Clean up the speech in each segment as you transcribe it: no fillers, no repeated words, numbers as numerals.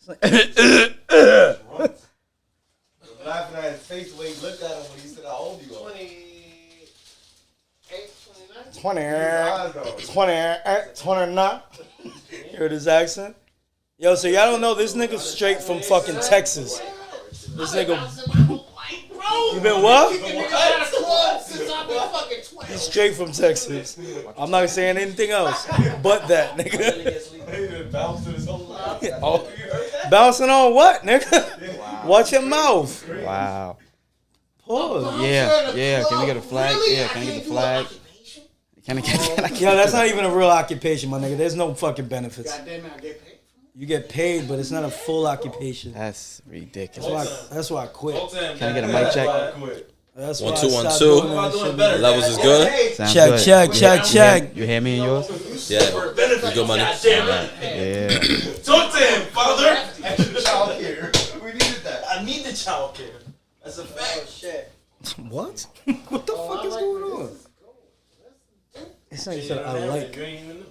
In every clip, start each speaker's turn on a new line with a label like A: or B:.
A: Laughing at his face the way he looked at him when he said, "How old you are?"
B: 29. Hear his accent? Yo, so y'all don't know this nigga straight from fucking Texas. This nigga. You been what? He's straight from Texas. I'm not saying anything else but that, nigga. Bouncing on what, nigga? Wow. Watch your mouth.
C: Wow.
B: Pause.
C: Yeah. Can we get a flag? Yeah, can I get the flag? Can I
B: Yo, that's not even a real occupation, my nigga. There's no fucking benefits.
D: Goddamn it, I get paid.
B: You get paid, but it's not a full occupation.
C: That's ridiculous.
B: That's why I quit.
C: Can I get a mic check?
B: That's
E: 1
B: why
E: 2
B: I
E: 1
B: stopped
E: 2.
B: doing that shit.
E: The levels is good.
C: Sounds
B: Check,
C: good.
B: check.
C: You hear me and yours?
E: Yeah, you good money.
C: Yeah.
F: Talk to him, father.
A: Extra child care. We needed that.
F: I need the child care. That's a fact.
D: Shit.
B: What? What the fuck is going on? It's like you said, I like.
F: You ain't even know.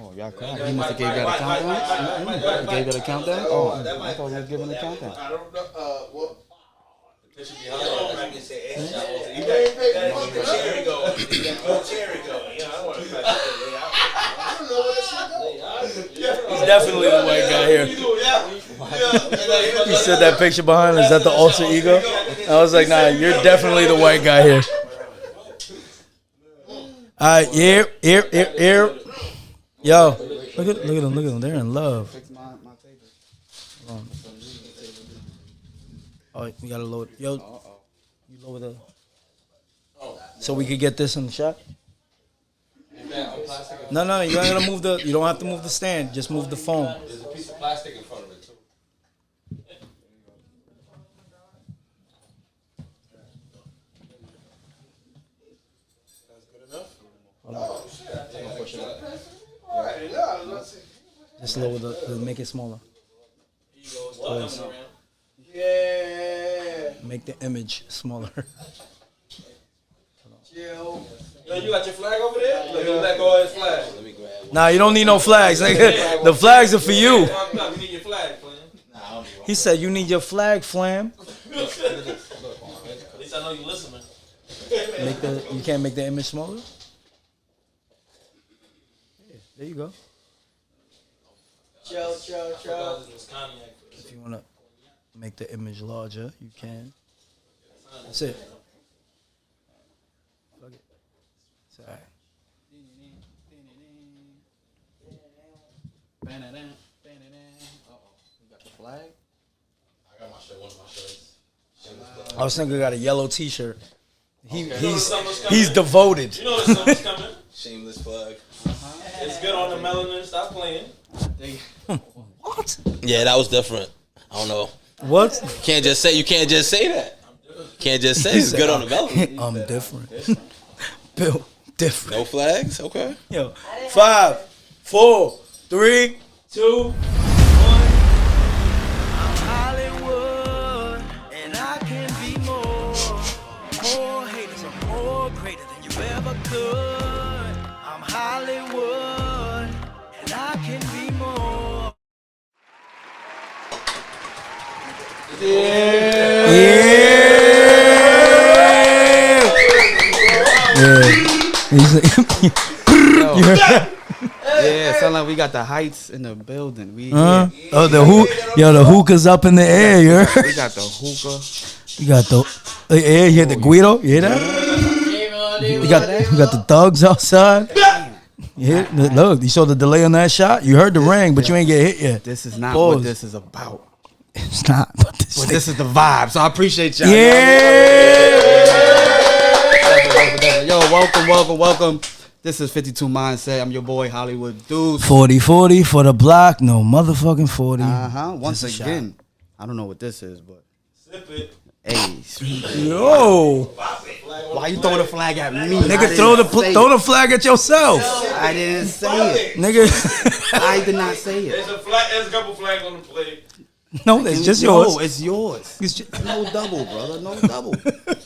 C: Oh, y'all cried. He must have gave y'all a countdown? He gave y'all a countdown? Oh, I thought we were giving a countdown.
D: I don't know. What?
F: There should be I can say
D: You ain't paid for fucking
F: Cherry
D: nothing.
F: go. Cherry go. Yeah, I want to
D: I don't know where that shit go.
B: He's definitely the white guy here. You said that picture behind, is that the alter ego? I was like, nah, you're definitely the white guy here. Alright, here. Yo, look at them. They're in love. Hold on. Oh, we gotta load. Yo, you lower the. So we could get this in the shot. No, you gotta move the. You don't have to move the stand. Just move the phone.
F: There's a piece of plastic in front of it, too.
B: Just lower the. Make it smaller. Please.
D: Yeah.
B: Make the image smaller.
D: Chill.
F: Yo, you got your flag over there? Let me let go of his flag. Let me grab.
B: Nah, you don't need no flags, nigga. The flags are for you.
F: No, you need your flag, man.
B: He said you need your flag, Flam.
F: At least I know you listening.
B: You can't make the image smaller? Yeah, there you go.
D: Chill.
B: If you wanna make the image larger, you can. That's it. Fuck it. It's alright.
C: You got the flag?
F: I got my shirt, one of my shirts.
B: I was thinking I got a yellow t-shirt. He's devoted.
F: You know the summer's coming.
E: Shameless plug.
F: It's good on the melanin. Stop playing.
B: What?
E: Yeah, that was different. I don't know.
B: What?
E: You can't just say that. Can't just say it's good on the melon.
B: I'm different. Bill, different.
E: No flags? Okay.
B: Yo, 5, 4, 3, 2, 1. I'm Hollywood, and I can be more haters are more greater than you ever could. I'm Hollywood, and I can be more.
C: Yo. Yeah, it sound like we got the heights in the building.
B: Oh, the hookah's up in the air. You heard?
C: We got the hookah.
B: You got the you hear the Guido? You hear that? You got the thugs outside. You hear? Look, you saw the delay on that shot. You heard the ring, but you ain't get hit yet.
C: This is not
B: Pause.
C: what this is about.
B: It's not, but
C: This is the vibe. So I appreciate y'all.
B: Yeah.
C: Yo, welcome. This is 52 Mindset. I'm your boy Hollywood Deuce.
B: 40 for the block. No motherfucking 40.
C: Once
B: Just a
C: again, I don't know what this is, but
F: Sip it.
C: hey,
B: Yo,
C: why you throwing the flag at me?
B: nigga, throw the flag at yourself,
C: I didn't say it.
B: nigga.
C: I did not say it.
F: There's a couple flags on the plate.
B: No, it's just yours.
C: No, it's yours.
B: It's just,
C: No double, brother. No double.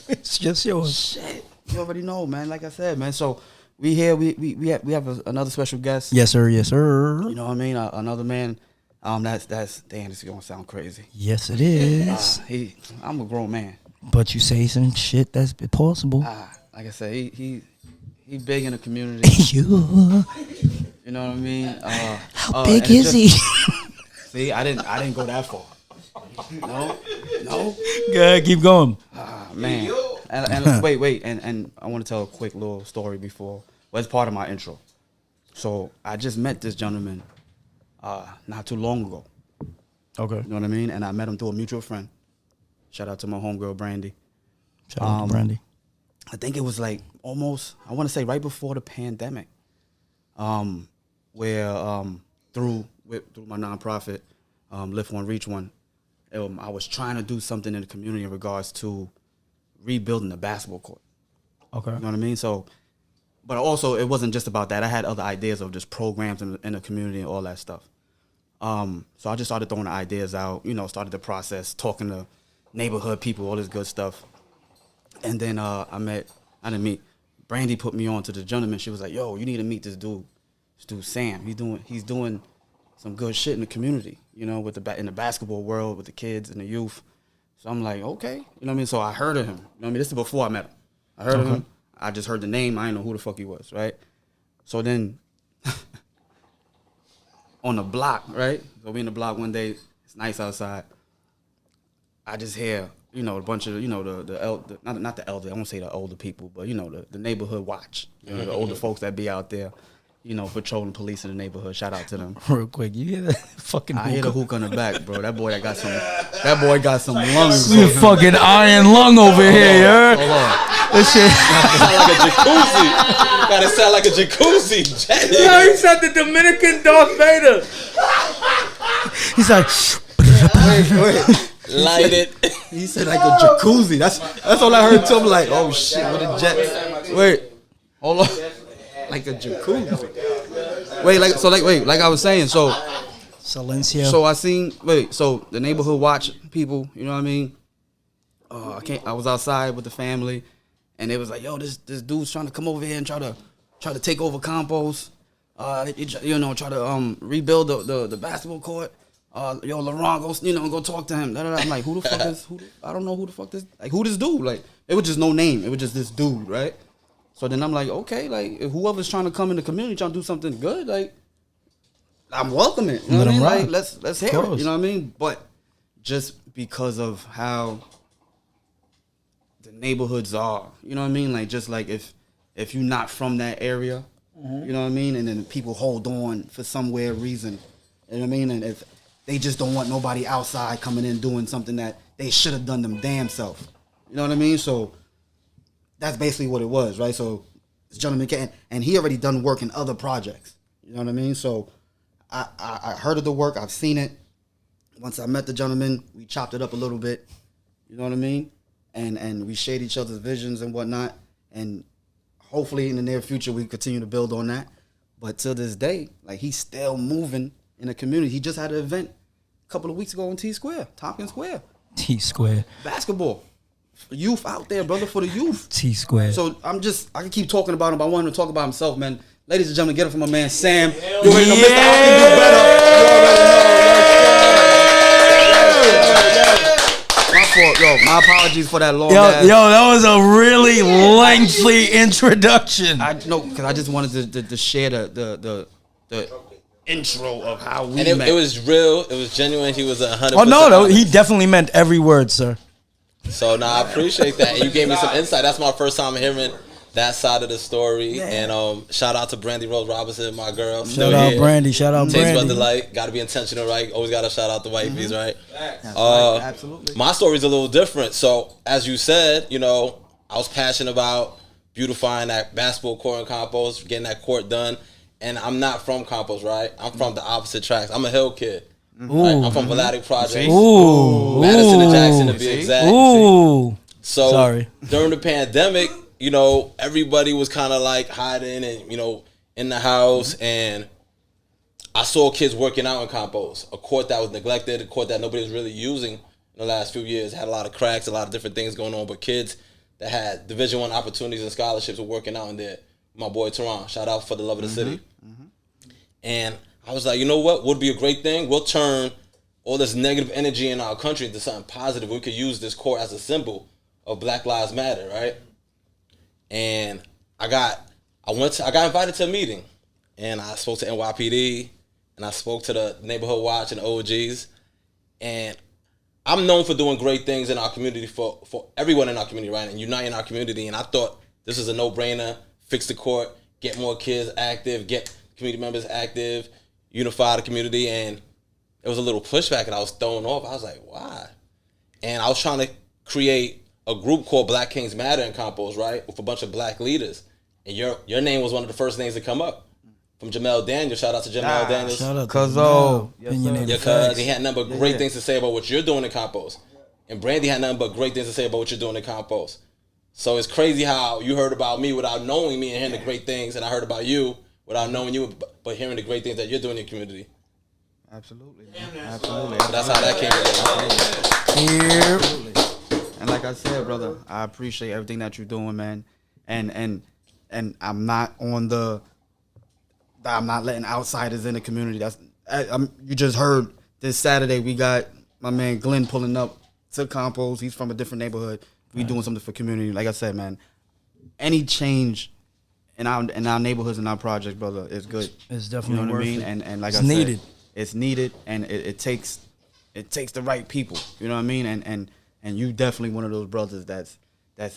B: it's just yours.
C: Shit. You already know, man. Like I said, man. So we here. We have another special guest.
G: Yes, sir. Yes, sir.
C: You know what I mean? Another man. That's damn. This is gonna sound crazy.
G: Yes, it is.
C: I'm a grown man.
G: But you say some shit that's possible.
C: Like I said, he big in the community.
G: You
C: know what I mean?
G: How big is he?
C: See, I didn't go that far. No.
G: Go ahead, keep going.
C: Man. And wait, and I want to tell a quick little story before. Well, it's part of my intro. So I just met this gentleman not too long ago.
G: Okay.
C: You know what I mean? And I met him through a mutual friend. Shout out to my homegirl, Brandy.
G: Shout out to Brandy.
C: I think it was like almost, I want to say right before the pandemic, where through my nonprofit, Lift One, Reach One, I was trying to do something in the community in regards to rebuilding the basketball court.
G: Okay.
C: You know what I mean? So, but also it wasn't just about that. I had other ideas of just programs in the community and all that stuff. So I just started throwing the ideas out, started the process, talking to neighborhood people, all this good stuff. And then I didn't meet, Brandy put me on to the gentleman. She was like, yo, you need to meet this dude Sam. He's doing some good shit in the community, with in the basketball world, with the kids and the youth. So I'm like, okay. You know what I mean? So I heard of him. You know what I mean? This is before I met him. I heard of him. I just heard the name. I didn't know who the fuck he was, right? So then on the block, right? So we in the block one day. It's nice outside. I just hear, a bunch of, not the elder, I won't say the older people, but, the neighborhood watch. The older folks that be out there, patrolling police in the neighborhood. Shout out to them.
G: Real quick, you hear that fucking
C: I hear the hook on the back, bro. That boy got some lungs.
G: You fucking iron lung over here, you heard?
C: Hold on.
G: This shit.
E: Sound like a jacuzzi. Gotta sound like a jacuzzi.
F: No, he said the Dominican Darth Vader.
G: He's like,
C: Wait.
E: Light it.
C: He said like a jacuzzi. That's all I heard too. I'm like, oh shit, what a jet. Wait, hold on. Like a jacuzzi. Like I was saying, so
G: Silencio.
C: So I seen, so the neighborhood watch people, you know what I mean? I was outside with the family, and it was like, yo, this dude's trying to come over here and try to take over compost. Try to rebuild the basketball court. Yo, Laurent, go talk to him. I'm like, who the fuck is? I don't know who the fuck this. Like, who this dude? Like, it was just no name. It was just this dude, right? So then I'm like, okay, like, if whoever's trying to come in the community, trying to do something good, like, I'm welcoming it. You know what I mean? Like, let's hear it. You know what I mean? But just because of how the neighborhoods are, you know what I mean? Like, just like if you're not from that area, you know what I mean? And then people hold on for some weird reason, you know what I mean? And if they just don't want nobody outside coming in doing something that they should have done them damn self. You know what I mean? So that's basically what it was, right? So this gentleman came, and he already done work in other projects. You know what I mean? So I heard of the work. I've seen it. Once I met the gentleman, we chopped it up a little bit. You know what I mean? And we shared each other's visions and whatnot. And hopefully in the near future, we continue to build on that. But to this day, like, he's still moving in the community. He just had an event a couple of weeks ago in Tompkins Square.
G: T-Square.
C: Basketball. Youth out there, brother, for the youth.
G: T-Square.
C: So I can keep talking about him, but I want him to talk about himself, man. Ladies and gentlemen, get it from my man, Sam. You already know, Mr. I Can Do Better. You already know. My fault, yo. My apologies for that long ass.
G: Yo, that was a really lengthy introduction.
C: I know, because I just wanted to share the intro of how we
E: And
C: met.
E: it was real. It was genuine. He was 100%.
G: Oh, no, he
E: honest.
G: definitely meant every word, sir.
E: So, I appreciate that. And you gave me some insight. That's my first time hearing that side of the story. Yeah. And shout out to Brandy Rose Robinson, my girl.
G: Shout out Brandy. Shout out
E: Taste
G: Brandy.
E: Brother Light. Got to be intentional, right? Always got to shout out the wifeys, right?
C: That's right. Absolutely.
E: My story's a little different. So, as you said, I was passionate about beautifying that basketball court and compost, getting that court done. And I'm not from compost, right? I'm from the opposite tracks. I'm a hill kid. Right? I'm from Vladic Projects.
G: Ooh.
E: Madison and Jackson to be exact.
G: Ooh.
E: So
G: Sorry.
E: During the pandemic, everybody was kind of like hiding and, in the house. And I saw kids working out in compost, a court that was neglected, a court that nobody was really using in the last few years. Had a lot of cracks, a lot of different things going on. But kids that had Division I opportunities and scholarships were working out in there. my boy Teron. Shout out for the love of the city. And I was like, you know what would be a great thing? We'll turn all this negative energy in our country into something positive. We could use this court as a symbol of Black Lives Matter, right? And I got invited to a meeting, and I spoke to NYPD, and I spoke to the Neighborhood Watch and OGs, and I'm known for doing great things in our community for everyone in our community, right? And uniting our community. And I thought this is a no-brainer. Fix the court, get more kids active, get community members active, unify the community. And it was a little pushback, and I was thrown off. I was like, why? And I was trying to create a group called Black Kings Matter in Compos, right? With a bunch of black leaders. And your name was one of the first names to come up. From Jamel Daniels. Shout out to Jamel Daniels.
G: Shout out to
C: Cuzzo.
G: Opinionated
E: Your
G: facts.
E: cuz, he had nothing but great things to say about what you're doing in Compos. And Brandy had nothing but great things to say about what you're doing in Compos. So it's crazy how you heard about me without knowing me and hearing the great things, and I heard about you without knowing you, but hearing the great things that you're doing in your community.
C: Absolutely. Absolutely.
E: So that's how that came together.
G: Here.
C: And like I said, brother, I appreciate everything that you're doing, man. And I'm not I'm not letting outsiders in the community. You just heard this Saturday we got my man Glenn pulling up to Compos. He's from a different neighborhood. We doing something for community. Like I said, man, any change in our neighborhoods and our projects, brother, is good.
G: It's definitely
C: you know what
G: worth
C: I mean.
G: it.
C: And like
G: It's
C: I said,
G: needed.
C: it's needed, and it takes the right people. You know what I mean. And you definitely one of those brothers that's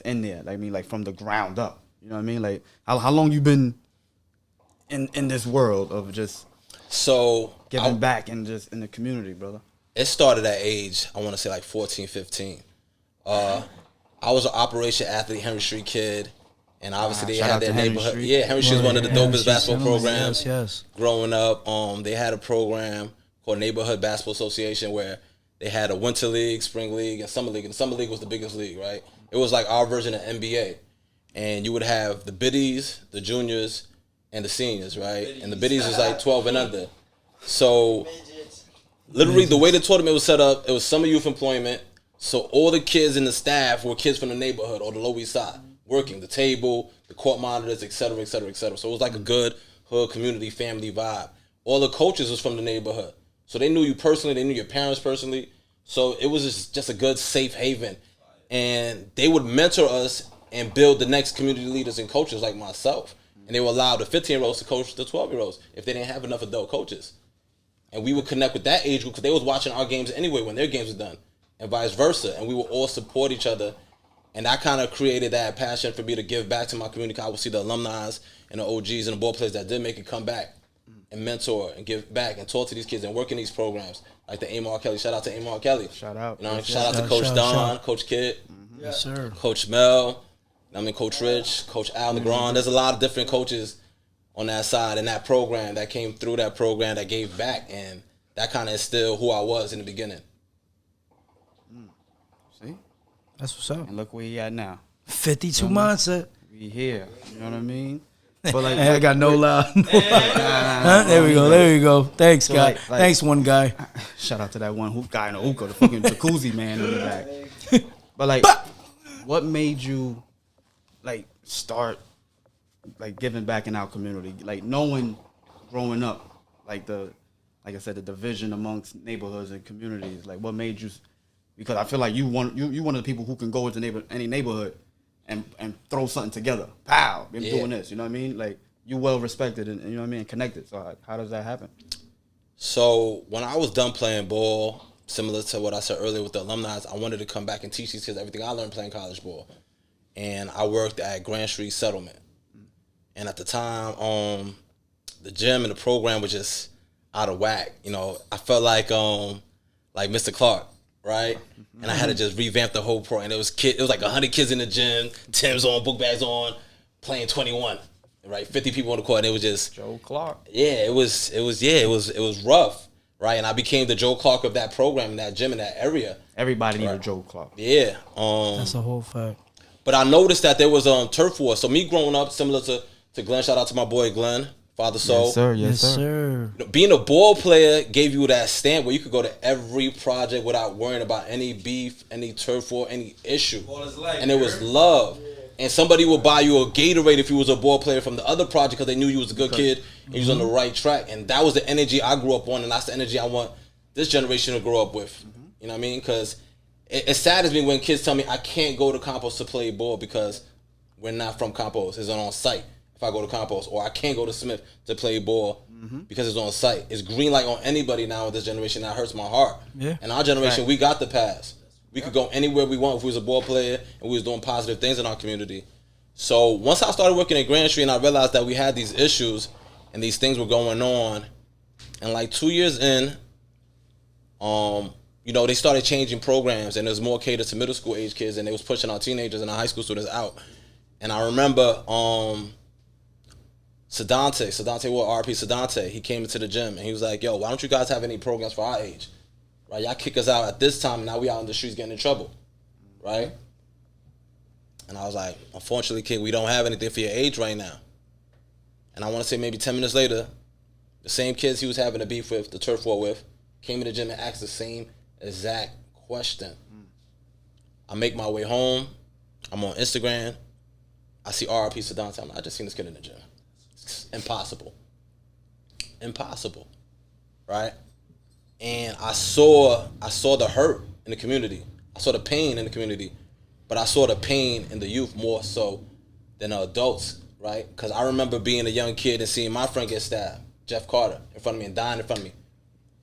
C: in there. Like, I mean, like from the ground up. You know what I mean. Like how long you been in this world of just giving back and just in the community, brother?
E: It started at age, I want to say like 14, 15. I was an Operation Athlete, Henry Street kid, and obviously they
C: shout
E: had
C: out
E: their
C: to Henry
E: neighborhood.
C: Street.
E: Yeah, Henry Street is one of the
G: Henry
E: dopest
G: Street
E: basketball
G: Cinemas,
E: programs.
G: yes.
E: Growing up, they had a program called Neighborhood Basketball Association where they had a winter league, spring league, and summer league. And summer league was the biggest league, right? It was like our version of NBA. And you would have the biddies, the juniors, and the seniors, right? And the biddies was like 12 and under. So literally the way the tournament was set up, it was summer youth employment. So all the kids in the staff were kids from the neighborhood or the Lower East Side, working the table, the court monitors, et cetera, et cetera, et cetera. So it was like a good hood community family vibe. All the coaches was from the neighborhood. So they knew you personally, they knew your parents personally. So it was just a good safe haven. And they would mentor us and build the next community leaders and coaches like myself. And they would allow the 15-year-olds to coach the 12-year-olds if they didn't have enough adult coaches. And we would connect with that age group because they was watching our games anyway when their games were done, and vice versa. And we would all support each other. And that kind of created that passion for me to give back to my community. I would see the alumni and the OGs and the ball players that did make it come back and mentor and give back and talk to these kids and work in these programs. Like the Amar Kelly. Shout out to Amar Kelly.
C: Shout out.
E: You know, shout out to Coach Don, Coach Kid,
G: Yes, sir.
E: Coach Mel, Coach Rich, Coach Al Negron. There's a lot of different coaches on that side and that program that came through that program that gave back, and that kind of instilled who I was in the beginning.
C: See?
G: That's what's up.
C: And look where he at now.
G: 52 mindset.
C: We here. You know what I mean? But like,
G: Hey, I got no love. Huh? There we go. There you go. Thanks,
C: So
G: guy.
C: like-
G: Thanks, one guy.
C: shout out to that one hoop guy in the hookah, the fucking jacuzzi man in the back. But like, what made you like start like giving back in our community? Like knowing growing up, like I said, the division amongst neighborhoods and communities. Like what made you? Because I feel like you one of the people who can go into any neighborhood and throw something together. Pow, been doing this. You know what I mean? Like you well respected and you know what I mean, connected. So how does that happen?
E: So when I was done playing ball, similar to what I said earlier with the alumni, I wanted to come back and teach these kids everything I learned playing college ball. And I worked at Grand Street Settlement. And at the time, the gym and the program was just out of whack. You know, I felt like Mr. Clark, right? And I had to just revamp the whole program. It was like 100 kids in the gym, Tim's on, book bags on, playing 21, right? 50 people on the court, and it was just
C: Joe Clark.
E: Yeah, it was rough, right? And I became the Joe Clark of that program, in that gym, in that area.
C: Everybody need a Joe Clark.
E: Yeah.
G: That's a whole fact.
E: But I noticed that there was turf war. So me growing up, similar to Glenn, shout out to my boy Glenn, Father Soul.
C: Yes, sir.
G: Yes, sir.
E: Being a ball player gave you that stamp where you could go to every project without worrying about any beef, any turf war, any issue.
F: All his life,
E: And it was love. And somebody would buy you a Gatorade if you was a ball player from the other project because they knew you was a good kid and you was on the right track. And that was the energy I grew up on, and that's the energy I want this generation to grow up with. You know what I mean? Because it saddens me when kids tell me I can't go to Campos to play ball because we're not from Campos. It's on site if I go to Campos. Or I can't go to Smith to play ball because it's on site. It's green light on anybody now in this generation. That hurts my heart.
G: Yeah.
E: In our generation, we got the pass. We could go anywhere we want if we was a ball player and we was doing positive things in our community. So once I started working at Grand Street and I realized that we had these issues and these things were going on, and like 2 years in, you know, they started changing programs and it was more catered to middle school age kids and they was pushing our teenagers and our high school students out. And I remember Sedante Ward, RP Sedante, he came into the gym and he was like, yo, why don't you guys have any programs for our age? Right, y'all kick us out at this time, and now we out in the streets getting in trouble, right? And I was like, unfortunately, kid, we don't have anything for your age right now. And I want to say maybe 10 minutes later, the same kids he was having a beef with, the turf war with, came in the gym and asked the same exact question. I make my way home. I'm on Instagram. I see RP Sedante. I just seen this kid in the gym. It's impossible, right? And I saw the hurt in the community. I saw the pain in the community, but I saw the pain in the youth more so than the adults, right? Because I remember being a young kid and seeing my friend get stabbed, Jeff Carter, in front of me and dying in front of me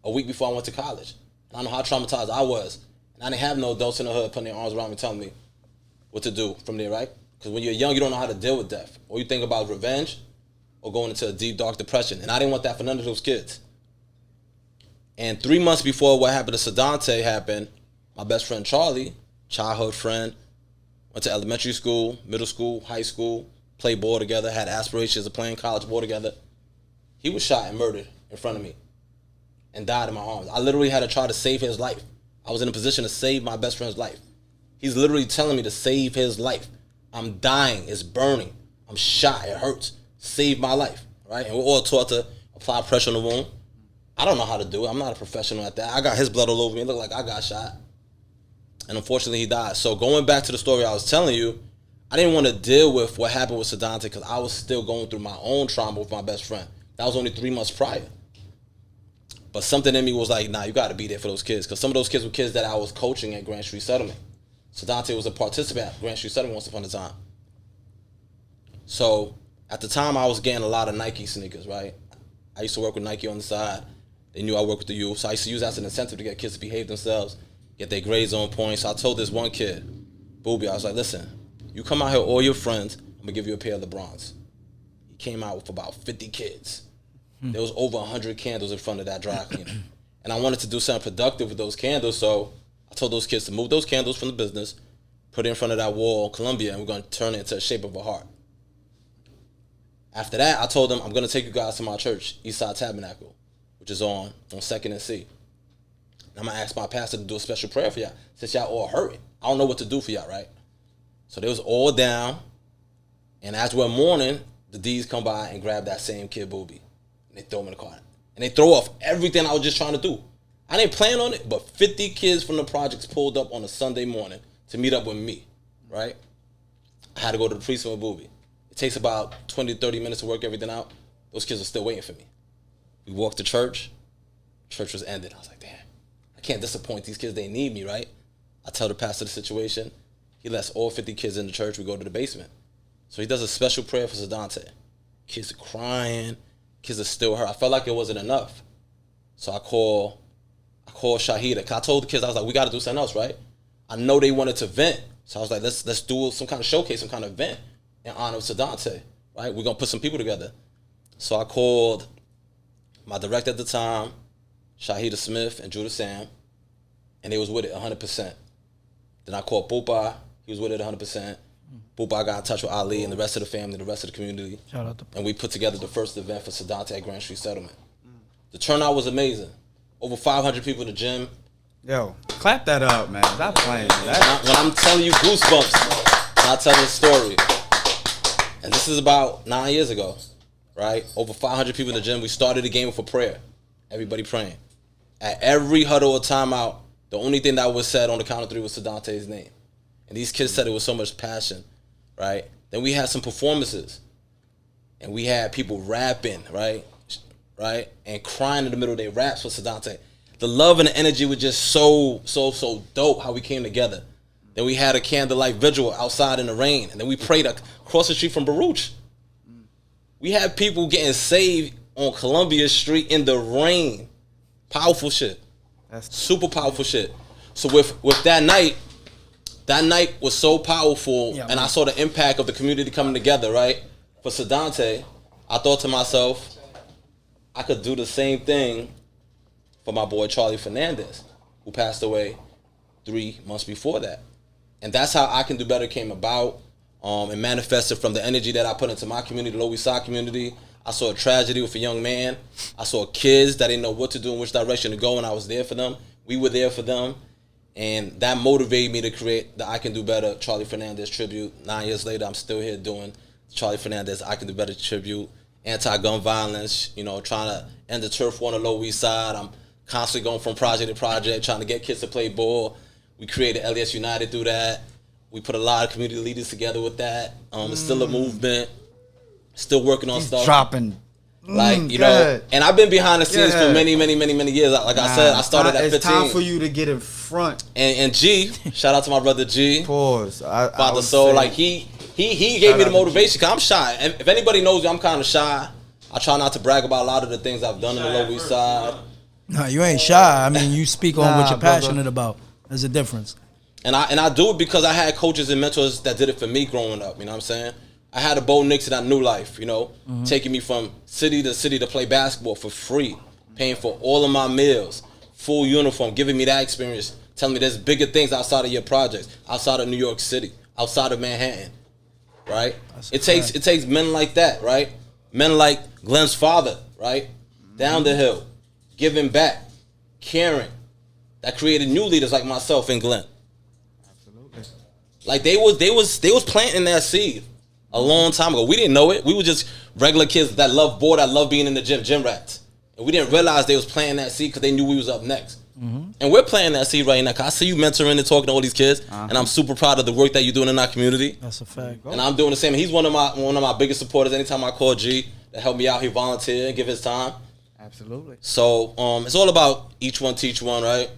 E: a week before I went to college. And I know how traumatized I was. And I didn't have no adults in the hood putting their arms around me telling me what to do from there, right? Because when you're young, you don't know how to deal with death. Or you think about revenge or going into a deep, dark depression. And I didn't want that for none of those kids. And 3 months before what happened to Sedante happened, my best friend Charlie, childhood friend, went to elementary school, middle school, high school, played ball together, had aspirations of playing college ball together. He was shot and murdered in front of me and died in my arms. I literally had to try to save his life. I was in a position to save my best friend's life. He's literally telling me to save his life. I'm dying. It's burning. I'm shot. It hurts. Save my life, right? And we're all taught to apply pressure on the wound. I don't know how to do it. I'm not a professional at that. I got his blood all over me. It looked like I got shot. And unfortunately, he died. So going back to the story I was telling you, I didn't want to deal with what happened with Sedante because I was still going through my own trauma with my best friend. That was only 3 months prior. But something in me was like, nah, you got to be there for those kids. Because some of those kids were kids that I was coaching at Grand Street Settlement. Sedante was a participant at Grand Street Settlement once upon a time. So at the time, I was getting a lot of Nike sneakers, right? I used to work with Nike on the side. They knew I worked with the youth. So I used to use that as an incentive to get kids to behave themselves, get their grades on point. So I told this one kid, Booby, I was like, listen, you come out here, all your friends, I'm going to give you a pair of LeBrons. He came out with about 50 kids. There was over 100 candles in front of that dry cleaner. And I wanted to do something productive with those candles, so I told those kids to move those candles from the business, put it in front of that wall, Columbia, and we're going to turn it into a shape of a heart. After that, I told them, I'm going to take you guys to my church, Eastside Tabernacle, which is on 2nd and C. And I'm going to ask my pastor to do a special prayer for y'all, since y'all all hurting. I don't know what to do for y'all, right? So they was all down, and as we're mourning, the D's come by and grab that same kid, Booby, and they throw him in the car. And they throw off everything I was just trying to do. I didn't plan on it, but 50 kids from the projects pulled up on a Sunday morning to meet up with me, right? I had to go to the precinct with Booby. It takes about 20 to 30 minutes to work everything out. Those kids are still waiting for me. We walked to church. Church was ended. I was like, damn, I can't disappoint these kids. They need me, right? I tell the pastor the situation. He lets all 50 kids in the church. We go to the basement. So he does a special prayer for Sedante. Kids are crying. Kids are still hurt. I felt like it wasn't enough. So I call Shahida. Cause I told the kids, I was like, we got to do something else, right? I know they wanted to vent. So I was like, let's do some kind of showcase, some kind of event in honor of Sedante, right? We're going to put some people together. So I called my director at the time, Shahida Smith and Judah Sam, and they was with it 100%. Then I called Pupa. He was with it 100%. Pupa got in touch with Ali and the rest of the family, the rest of the community.
G: Shout out to
E: and we put together the first event for Sedante at Grand Street Settlement. The turnout was amazing. Over 500 people in the gym.
C: Yo, clap that up, man. Stop playing.
E: When I'm telling you goosebumps, when I tell this story. And this is about 9 years ago, right? Over 500 people in the gym. We started the game with a prayer. Everybody praying. At every huddle or timeout, the only thing that was said on the count of three was Sedante's name. And these kids said it with so much passion, right? Then we had some performances, and we had people rapping, right, and crying in the middle of their raps for Sedante. The love and the energy was just so dope. How we came together. Then we had a candlelight vigil outside in the rain, and then we prayed across the street from Baruch. We had people getting saved on Columbia Street in the rain. Powerful shit. That's super powerful shit. So with that night was so powerful, and I saw the impact of the community coming together, right? For Sedante, I thought to myself, I could do the same thing for my boy Charlie Fernandez, who passed away 3 months before that. And that's how I Can Do Better came about, and manifested from the energy that I put into my community, the Lower East Side community. I saw a tragedy with a young man. I saw kids that didn't know what to do and which direction to go, and I was there for them. We were there for them. And that motivated me to create the I Can Do Better Charlie Fernandez tribute. 9 years later, I'm still here doing Charlie Fernandez I Can Do Better tribute. Anti-gun violence, trying to end the turf war on the Lower East Side. I'm constantly going from project to project, trying to get kids to play ball. We created LES United through that. We put a lot of community leaders together with that. It's still a movement. Still working on stuff.
C: Dropping.
E: And I've been behind the scenes for many years. Like I said, I started at 15.
C: It's time for you to get in front.
E: And G, shout out to my brother G.
C: Pause.
E: Father Soul, he gave me the motivation, because I'm shy. And if anybody knows me, I'm kind of shy. I try not to brag about a lot of the things I've done in the Lower East Side.
G: No, you ain't shy. I mean, you speak on what you're passionate about. There's a difference.
E: And I do it because I had coaches and mentors that did it for me growing up. You know what I'm saying? I had a Bo Nix that knew life, taking me from city to city to play basketball for free, paying for all of my meals, full uniform, giving me that experience, telling me there's bigger things outside of your projects, outside of New York City, outside of Manhattan, right? It takes men like that, right? Men like Glenn's father, right? Down the hill, giving back, caring, that created new leaders like myself and Glenn. Absolutely. Like they was planting that seed a long time ago. We didn't know it. We were just regular kids that love ball, that love being in the gym rats. And we didn't realize they was planting that seed because they knew we was up next. Mm-hmm. And we're planting that seed right now. Cause I see you mentoring and talking to all these kids, and I'm super proud of the work that you're doing in our community.
G: That's a fact.
E: And I'm doing the same. He's one of my biggest supporters. Anytime I call G to help me out, he volunteer and give his time.
C: Absolutely.
E: So it's all about each one teach one, right?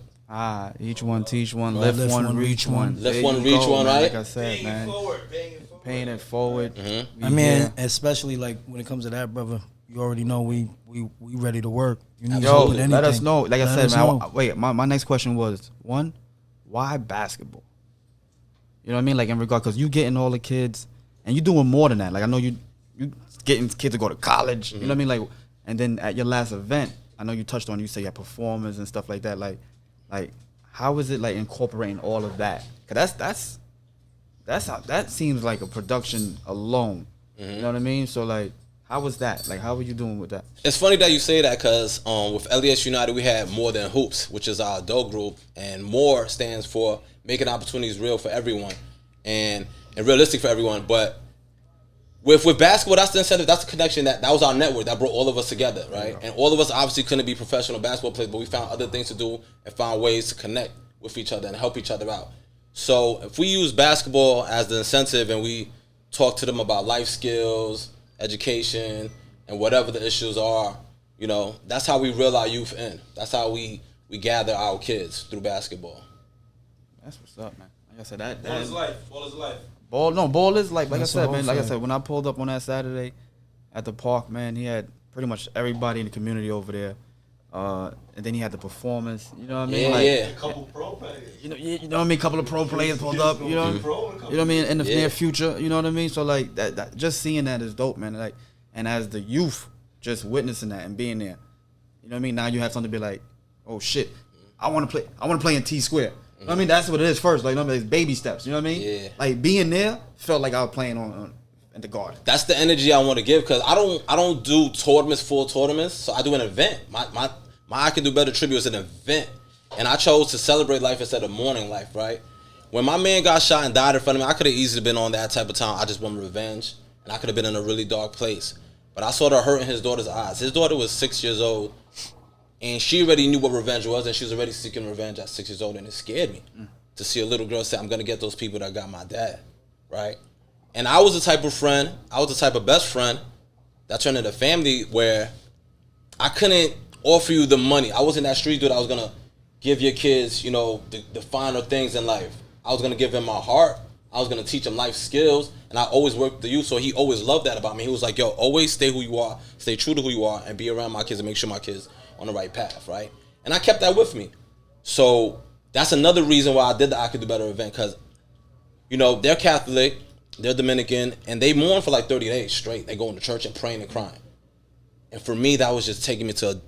C: Each one teach one, lift one, reach one.
E: Lift one, reach one, right?
C: Like I said, man. Paying it forward.
G: I mean, especially like when it comes to that, brother, you already know we ready to work. You need help with anything.
C: Let us know. Like I said, man. My next question was, one, why basketball? You know what I mean? Like in regard, because you getting all the kids, and you doing more than that. Like I know you getting kids to go to college. Mm-hmm. You know what I mean? Like, and then at your last event, I know you touched on, you say you had performers and stuff like that. Like how is it like incorporating all of that? Cause that seems like a production alone. Mm-hmm. You know what I mean? So like, how was that? Like, how were you doing with that? It's
E: funny that you say that, because with LES United, we had More Than Hoops, which is our adult group, and MORE stands for making opportunities real for everyone and realistic for everyone. But with basketball, that's the incentive, that's the connection, that was our network that brought all of us together, right? Yeah. And all of us obviously couldn't be professional basketball players, but we found other things to do and found ways to connect with each other and help each other out. So if we use basketball as the incentive and we talk to them about life skills, education, and whatever the issues are, that's how we reel our youth in. That's how we gather our kids through basketball.
C: That's what's up, man. Like I said,
F: ball is life. Ball is life.
C: Ball is life. Like I said, man. Like I said, when I pulled up on that Saturday at the park, man, he had pretty much everybody in the community over there. And then he had the performance. You know what I mean?
A: A couple pro players.
C: You know what I mean? A couple of pro players pulled up. You know what I mean? In the near future. You know what I mean? So like that just seeing that is dope, man. Like, and as the youth, just witnessing that and being there. You know what I mean? Now you have something to be like, oh shit, I want to play in T Square. You know what I mean? That's what it is first. Like, it's baby steps. You know what I mean?
E: Yeah.
C: Like being there felt like I was playing on at the Garden.
E: That's the energy I want to give, because I don't do full tournaments. So I do an event. My I Can Do Better tribute is an event, and I chose to celebrate life instead of mourning life. Right? When my man got shot and died in front of me, I could have easily been on that type of time. I just want revenge, and I could have been in a really dark place. But I saw the hurt in his daughter's eyes. His daughter was 6 years old. And she already knew what revenge was, and she was already seeking revenge at 6 years old, and it scared me to see a little girl say, I'm going to get those people that got my dad, right? And I was the type of friend, I was the type of best friend that turned into family where I couldn't offer you the money. I wasn't that street dude. I was going to give your kids, you know, the finer things in life. I was going to give them my heart. I was going to teach them life skills. And I always worked with the youth. So he always loved that about me. He was like, yo, always stay who you are, stay true to who you are, and be around my kids and make sure my kids on the right path, right? And I kept that with me. So that's another reason why I did the I Could Do Better event, because, you know, they're Catholic, they're Dominican, and they mourn for like 30 days straight. They go into church and praying and crying. And for me, that was just taking me to a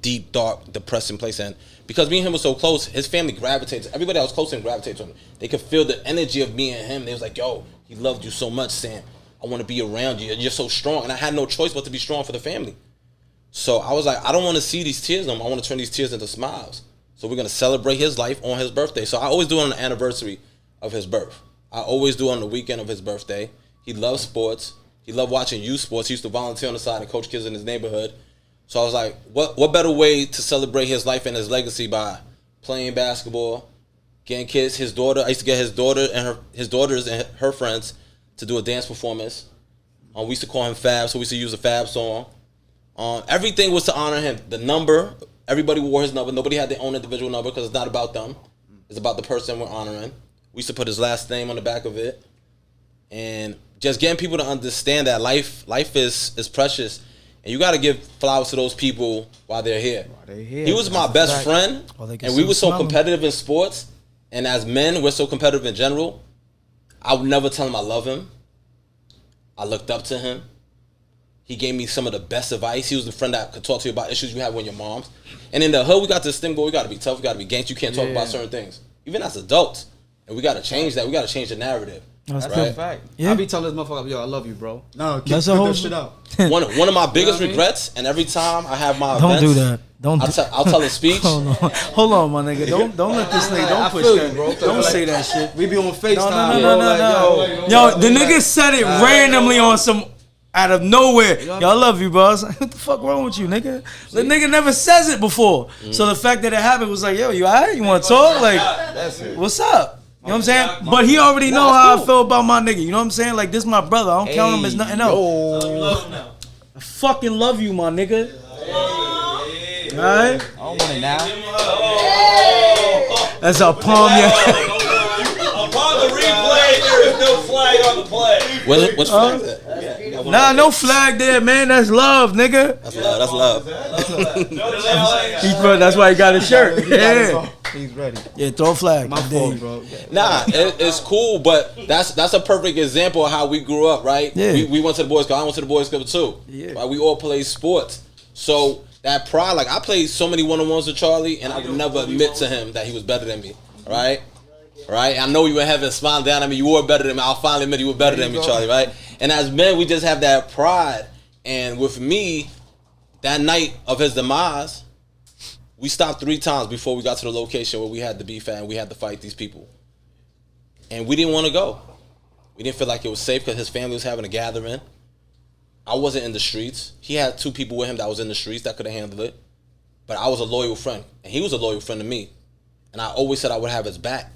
E: deep, dark, depressing place. And because me and him were so close, his family gravitated. Everybody that was close to him gravitated to him. They could feel the energy of me and him. They was like, yo, he loved you so much, Sam. I want to be around you. You're so strong. And I had no choice but to be strong for the family. So I was like, I don't want to see these tears no more. I want to turn these tears into smiles. So we're going to celebrate his life on his birthday. So I always do it on the anniversary of his birth. I always do it on the weekend of his birthday. He loves sports. He loved watching youth sports. He used to volunteer on the side and coach kids in his neighborhood. So I was like, what better way to celebrate his life and his legacy by playing basketball, getting kids, his daughter. I used to get his daughter and his daughters and her friends to do a dance performance. We used to call him Fab, so we used to use a Fab song. Everything was to honor him. The number, everybody wore his number. Nobody had their own individual number because it's not about them. It's about the person we're honoring. We used to put his last name on the back of it. And just getting people to understand that life is precious. And you got to give flowers to those people while they're here. He was my best friend, and we were so competitive in sports. And as men, we're so competitive in general. I would never tell him I love him. I looked up to him. He gave me some of the best advice. He was the friend that could talk to you about issues you have with your moms. And in the hood, we got this thing, boy, we got to be tough. We got to be gangster. You can't talk about certain things, even as adults. And we got to change that. We got to change the narrative.
C: That's a fact. Yeah. I be telling this motherfucker, yo, I love you, bro.
D: No, keep that shit out.
E: One of my biggest regrets, and every time I have my
G: don't
E: events,
G: do that.
E: I'll tell a speech.
G: Hold on, my nigga. Don't let this nigga. Don't push that, bro. Don't say that shit.
D: We be on FaceTime.
G: No. Yo, the nigga said it randomly on some out of nowhere. Yo, I love you, bro. I was like, what the fuck wrong with you, nigga? The nigga never says it before. So the fact that it happened was like, yo, you alright? You want to talk? Like, what's up? You know what I'm saying? But he already know how I feel about my nigga. You know what I'm saying? Like, this my brother. I don't count him as nothing else. I fucking love you, my nigga. Alright?
C: I don't want it now.
G: That's a palm, yeah.
F: Upon the replay, there is no flag on the play.
E: What's flag that?
G: Nah, no flag there, man. That's love, nigga.
E: That's love.
G: That's why he got his shirt. Yeah.
D: He's ready.
G: Yeah, throw a flag.
D: My fault, bro.
E: Nah, it's cool, but that's a perfect example of how we grew up, right?
G: Yeah.
E: We went to the boys' club. I went to the boys' club too.
G: Yeah.
E: Right? We all played sports. So that pride, like I played so many one-on-ones with Charlie, and I would never admit to him that he was better than me, right? Right? I know you were heaven smiling down at me. You were better than me. I'll finally admit you were better than me, Charlie, right? And as men, we just have that pride. And with me, that night of his demise, we stopped 3 times before we got to the location where we had the beef at and we had to fight these people. And we didn't want to go. We didn't feel like it was safe because his family was having a gathering. I wasn't in the streets. He had 2 people with him that was in the streets that could have handled it. But I was a loyal friend. And he was a loyal friend to me. And I always said I would have his back.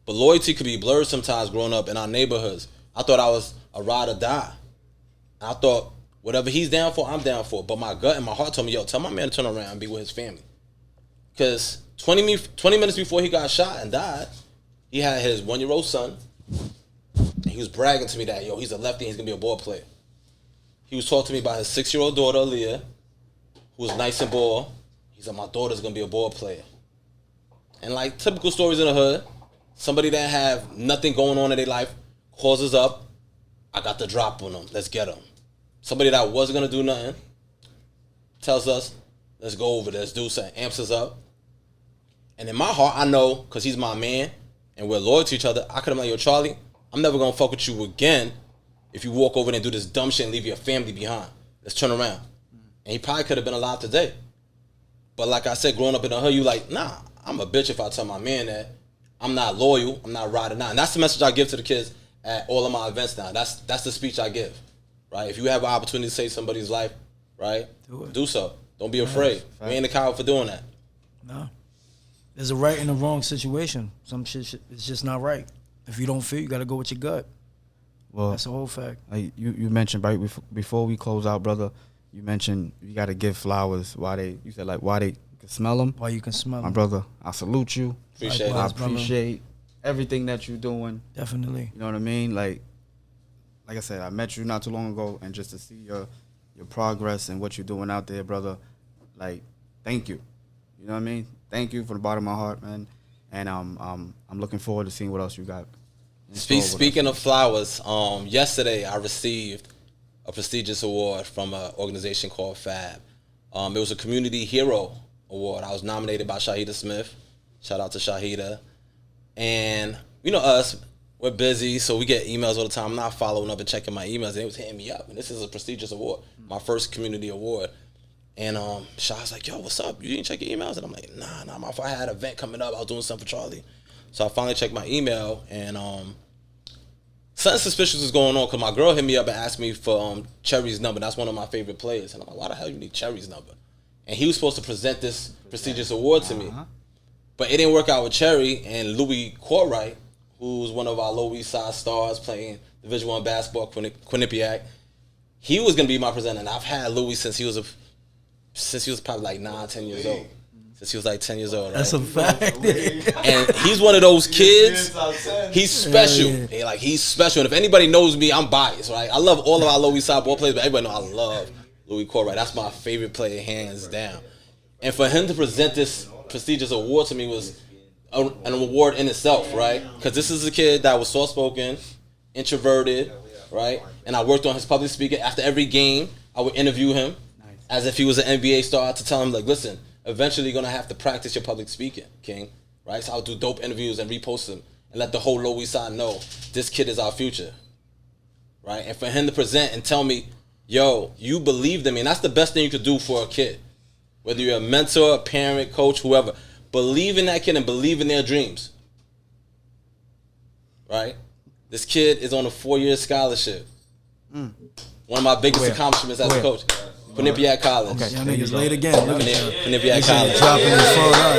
E: But loyalty could be blurred sometimes growing up in our neighborhoods. I thought I was a ride or die. I thought whatever he's down for, I'm down for. But my gut and my heart told me, yo, tell my man to turn around and be with his family. Because 20 minutes before he got shot and died, he had his 1-year-old son. And he was bragging to me that, yo, he's a lefty and he's going to be a ball player. He was talking to me about his 6-year-old daughter, Aaliyah, who was nice and ball. He said, my daughter's going to be a ball player. And like typical stories in the hood, somebody that have nothing going on in their life calls us up. I got the drop on them. Let's get them. Somebody that wasn't going to do nothing tells us, let's go over there. Let's do something. Amps us up. And in my heart, I know, because he's my man, and we're loyal to each other, I could have been like, yo, Charlie, I'm never going to fuck with you again if you walk over there and do this dumb shit and leave your family behind. Let's turn around. And he probably could have been alive today. But like I said, growing up in the hood, you like, nah, I'm a bitch if I tell my man that I'm not loyal, I'm not riding out. And that's the message I give to the kids at all of my events now. That's the speech I give, right? If you have an opportunity to save somebody's life, right, do so. Don't be afraid. We ain't a coward for doing that.
G: No. There's a right and a wrong situation. Some shit is just not right. If you don't feel, you got to go with your gut.
C: Well,
G: That's a whole fact.
C: like you mentioned right before we close out, brother. You mentioned you got to give flowers why they can smell them.
G: Why you can smell
C: My
G: them.
C: brother, I salute you.
E: Appreciate
C: I
E: it.
C: appreciate everything that you're doing.
G: Definitely.
C: You know what I mean? Like I said, I met you not too long ago, and just to see your progress and what you're doing out there, brother. Like, thank you. You know what I mean? Thank you from the bottom of my heart, man. And I'm looking forward to seeing what else you got.
E: Speaking of flowers, yesterday I received a prestigious award from an organization called FAB. It was a Community Hero Award. I was nominated by Shahida Smith. Shout out to Shahida. And you know us, we're busy, so we get emails all the time. I'm not following up and checking my emails. They was hitting me up, and this is a prestigious award, my first community award. And Shah's like, yo, what's up? You didn't check your emails? And I'm like, nah, my fault. I had an event coming up. I was doing something for Charlie. So I finally checked my email, and something suspicious was going on because my girl hit me up and asked me for Cherry's number. That's one of my favorite players. And I'm like, why the hell you need Cherry's number? And he was supposed to present this prestigious award to me. But it didn't work out with Cherry, and Louis Corwright, who's one of our Lower East Side stars playing Division I basketball, Quinnipiac, he was going to be my presenter. And I've had Louis since he was probably like 9, 10 years old. Since he was like 10 years old, right?
G: That's a fact.
E: And he's one of those kids. He's special.
G: Yeah.
E: He's special. And if anybody knows me, I'm biased, right? I love all of our Lower East Side ball players, but everybody know I love Louis Corwright. That's my favorite player, hands down. And for him to present this prestigious award to me was an award in itself, right? Because this is a kid that was soft-spoken, introverted, right? And I worked on his public speaking. After every game, I would interview him as if he was an NBA star to tell him, like, listen, eventually you're going to have to practice your public speaking, King, right? So I'll do dope interviews and repost them and let the whole Lower East Side know this kid is our future, right? And for him to present and tell me, yo, you believed in me, and that's the best thing you could do for a kid. Whether you're a mentor, a parent, coach, whoever, believe in that kid and believe in their dreams, right? This kid is on a 4-year scholarship. One of my biggest accomplishments as a coach. Quinnipiac College.
G: Okay, y'all niggas late again. Look at that.
E: Quinnipiac College.
G: Dropping his phone out.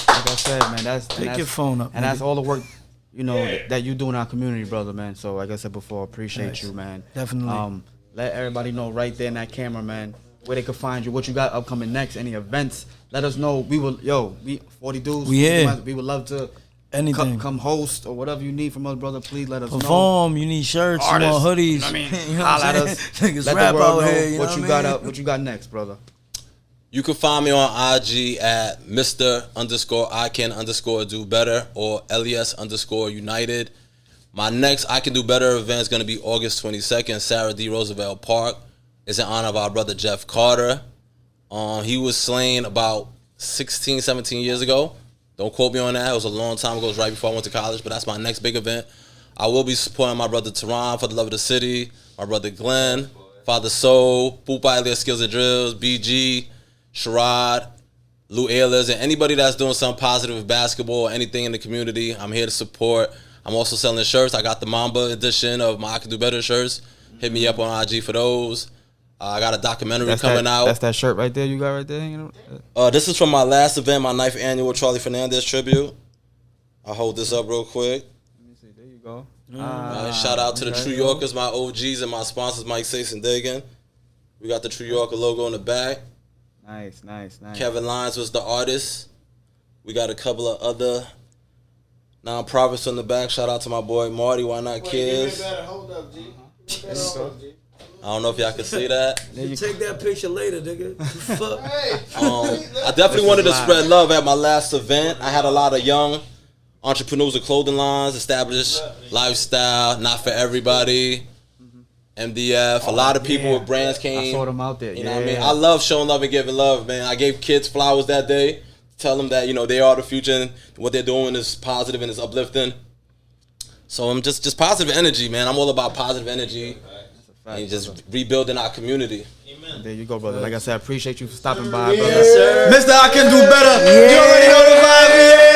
C: Like I said, man,
G: Pick your phone up.
C: And
G: nigga.
C: that's all the work, you know, that you do in our community, brother, man. So like I said before, appreciate
G: Nice.
C: you, man.
G: Definitely.
C: Let everybody know right there in that camera, man, where they can find you, what you got upcoming next, any events. Let us know. We 40 dudes.
G: We here.
C: We would love to
G: Anything.
C: come host or whatever you need from us, brother. Please let us know.
G: Perform. You need shirts, you
C: Artists,
G: want hoodies.
C: you know what I mean?
G: You know what
C: Holla
G: I'm
C: at
G: saying?
C: us.
G: Niggas
C: Let
G: rap
C: the world
G: out
C: know
G: here. You
C: what
G: know
C: you
G: what
C: got
G: I
C: up,
G: mean?
C: what you got next, brother.
E: You can find me on IG at Mr_I_can_do better or LES_United. My next I Can Do Better event is going to be August 22nd, Sarah D. Roosevelt Park. It's in honor of our brother Jeff Carter. He was slain about 16, 17 years ago. Don't quote me on that. It was a long time ago. It was right before I went to college, but that's my next big event. I will be supporting my brother Teron for the love of the city, my brother Glenn, Father Soul, Pupa Elias Skills and Drills, BG, Sherrod, Lou Ayers, and anybody that's doing something positive with basketball or anything in the community. I'm here to support. I'm also selling shirts. I got the Mamba edition of my I Can Do Better shirts. Hit me up on IG for those. I got a documentary coming out.
C: That's that shirt right there you got right there hanging out?
E: This is from my last event, my 9th annual Charlie Fernandez tribute. I'll hold this up real quick.
C: Let me see. There you go.
E: Shout out to the True Yorkers, my OGs and my sponsors, Mike Sace and Dagan. We got the True Yorker logo in the back.
C: Nice.
E: Kevin Lyons was the artist. We got a couple of other non-profits on the back. Shout out to my boy Marty, Why Not Kids.
D: Hold up, G.
E: I don't know if y'all can see that.
G: Take that picture later, nigga. Fuck.
E: I definitely wanted to spread love at my last event. I had a lot of young entrepreneurs of clothing lines, established lifestyle, not for everybody. MDF, a lot of people with brands came.
C: I saw them out there.
E: You know what I mean? I love showing love and giving love, man. I gave kids flowers that day. Tell them that, you know, they are the future and what they're doing is positive and is uplifting. So I'm just positive energy, man. I'm all about positive energy and just rebuilding our community.
C: Amen. There you go, brother. Like I said, I appreciate you for stopping by, brother.
G: Yes, sir.
C: Mr. I Can Do Better. You already know the vibe.